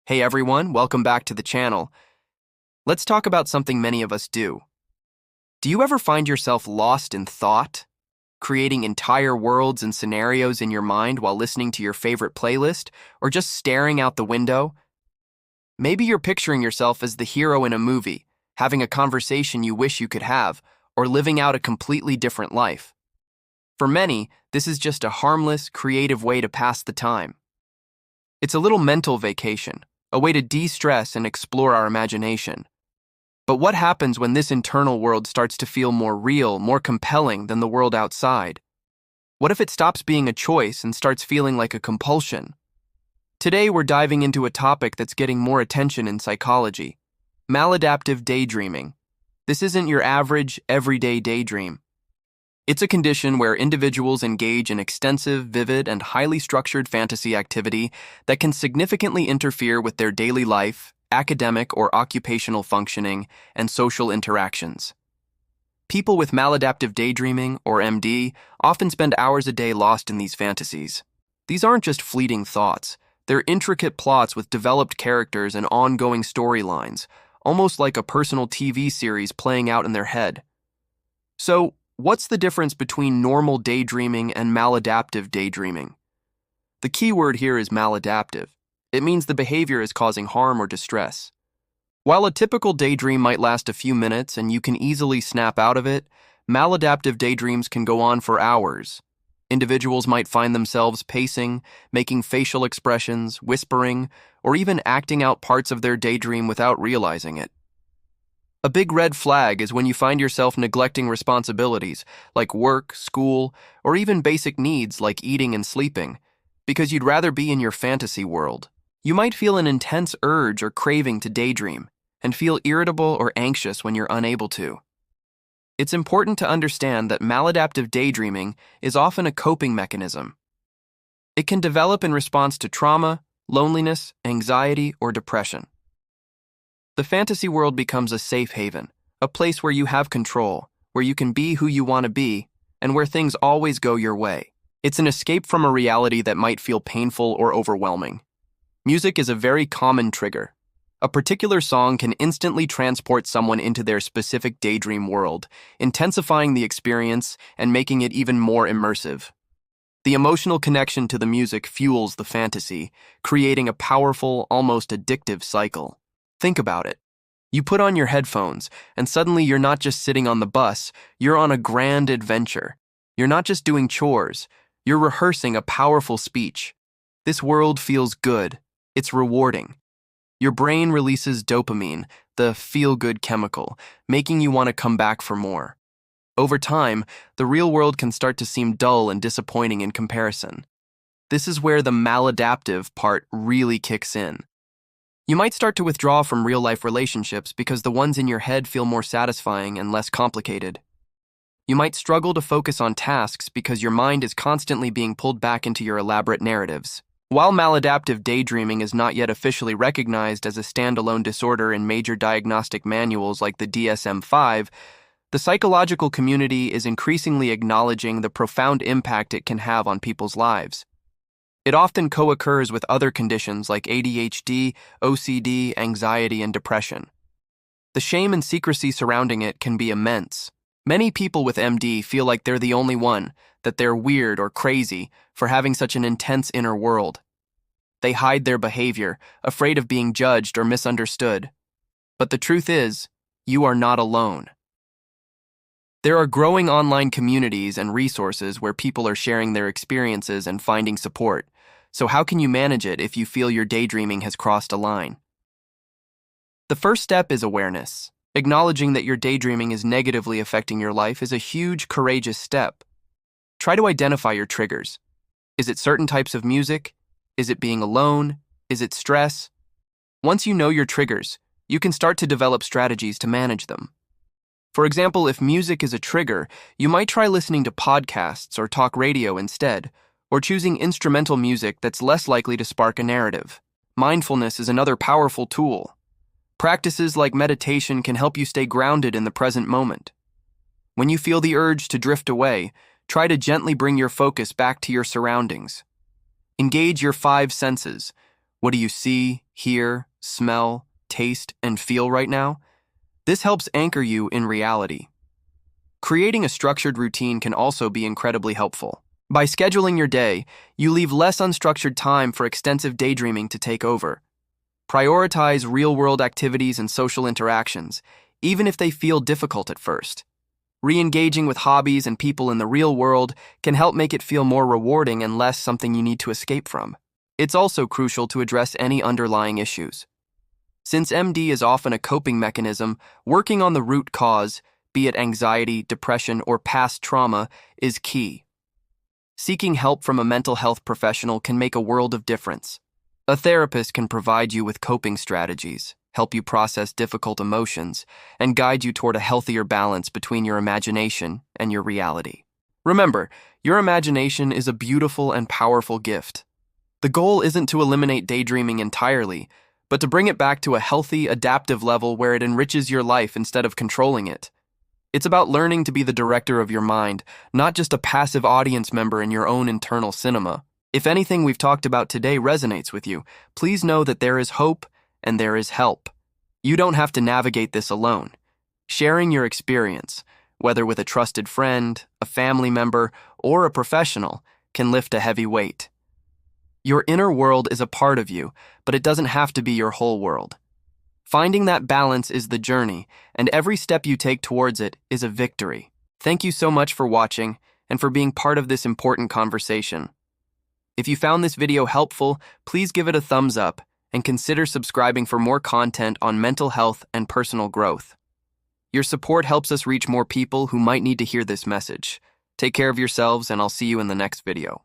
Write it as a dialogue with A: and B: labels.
A: Hey everyone, welcome back to the channel. Let's talk about something many of us do. Do you ever find yourself lost in thought, creating entire worlds and scenarios in your mind while listening to your favorite playlist, or just staring out the window? Maybe you're picturing yourself as the hero in a movie, having a conversation you wish you could have, or living out a completely different life. For many, this is just a harmless, creative way to pass the time. It's a little mental vacation, a way to de-stress and explore our imagination. But what happens when this internal world starts to feel more real, more compelling than the world outside? What if it stops being a choice and starts feeling like a compulsion? Today we're diving into a topic that's getting more attention in psychology: maladaptive daydreaming. This isn't your average, everyday daydream. It's a condition where individuals engage in extensive, vivid, and highly structured fantasy activity that can significantly interfere with their daily life, academic or occupational functioning, and social interactions. People with maladaptive daydreaming, or MD, often spend hours a day lost in these fantasies. These aren't just fleeting thoughts. They're intricate plots with developed characters and ongoing storylines, almost like a personal TV series playing out in their head. So, what's the difference between normal daydreaming and maladaptive daydreaming? The key word here is maladaptive. It means the behavior is causing harm or distress. While a typical daydream might last a few minutes and you can easily snap out of it, maladaptive daydreams can go on for hours. Individuals might find themselves pacing, making facial expressions, whispering, or even acting out parts of their daydream without realizing it. A big red flag is when you find yourself neglecting responsibilities like work, school, or even basic needs like eating and sleeping, because you'd rather be in your fantasy world. You might feel an intense urge or craving to daydream, and feel irritable or anxious when you're unable to. It's important to understand that maladaptive daydreaming is often a coping mechanism. It can develop in response to trauma, loneliness, anxiety, or depression. The fantasy world becomes a safe haven, a place where you have control, where you can be who you want to be, and where things always go your way. It's an escape from a reality that might feel painful or overwhelming. Music is a very common trigger. A particular song can instantly transport someone into their specific daydream world, intensifying the experience and making it even more immersive. The emotional connection to the music fuels the fantasy, creating a powerful, almost addictive cycle. Think about it. You put on your headphones, and suddenly you're not just sitting on the bus, you're on a grand adventure. You're not just doing chores, you're rehearsing a powerful speech. This world feels good. It's rewarding. Your brain releases dopamine, the feel-good chemical, making you want to come back for more. Over time, the real world can start to seem dull and disappointing in comparison. This is where the maladaptive part really kicks in. You might start to withdraw from real-life relationships because the ones in your head feel more satisfying and less complicated. You might struggle to focus on tasks because your mind is constantly being pulled back into your elaborate narratives. While maladaptive daydreaming is not yet officially recognized as a standalone disorder in major diagnostic manuals like the DSM-5, the psychological community is increasingly acknowledging the profound impact it can have on people's lives. It often co-occurs with other conditions like ADHD, OCD, anxiety, and depression. The shame and secrecy surrounding it can be immense. Many people with MD feel like they're the only one, that they're weird or crazy for having such an intense inner world. They hide their behavior, afraid of being judged or misunderstood. But the truth is, you are not alone. There are growing online communities and resources where people are sharing their experiences and finding support. So how can you manage it if you feel your daydreaming has crossed a line? The first step is awareness. Acknowledging that your daydreaming is negatively affecting your life is a huge, courageous step. Try to identify your triggers. Is it certain types of music? Is it being alone? Is it stress? Once you know your triggers, you can start to develop strategies to manage them. For example, if music is a trigger, you might try listening to podcasts or talk radio instead, or choosing instrumental music that's less likely to spark a narrative. Mindfulness is another powerful tool. Practices like meditation can help you stay grounded in the present moment. When you feel the urge to drift away, try to gently bring your focus back to your surroundings. Engage your 5 senses. What do you see, hear, smell, taste, and feel right now? This helps anchor you in reality. Creating a structured routine can also be incredibly helpful. By scheduling your day, you leave less unstructured time for extensive daydreaming to take over. Prioritize real-world activities and social interactions, even if they feel difficult at first. Re-engaging with hobbies and people in the real world can help make it feel more rewarding and less something you need to escape from. It's also crucial to address any underlying issues. Since MD is often a coping mechanism, working on the root cause, be it anxiety, depression, or past trauma, is key. Seeking help from a mental health professional can make a world of difference. A therapist can provide you with coping strategies, help you process difficult emotions, and guide you toward a healthier balance between your imagination and your reality. Remember, your imagination is a beautiful and powerful gift. The goal isn't to eliminate daydreaming entirely, but to bring it back to a healthy, adaptive level where it enriches your life instead of controlling it. It's about learning to be the director of your mind, not just a passive audience member in your own internal cinema. If anything we've talked about today resonates with you, please know that there is hope and there is help. You don't have to navigate this alone. Sharing your experience, whether with a trusted friend, a family member, or a professional, can lift a heavy weight. Your inner world is a part of you, but it doesn't have to be your whole world. Finding that balance is the journey, and every step you take towards it is a victory. Thank you so much for watching and for being part of this important conversation. If you found this video helpful, please give it a thumbs up and consider subscribing for more content on mental health and personal growth. Your support helps us reach more people who might need to hear this message. Take care of yourselves, and I'll see you in the next video.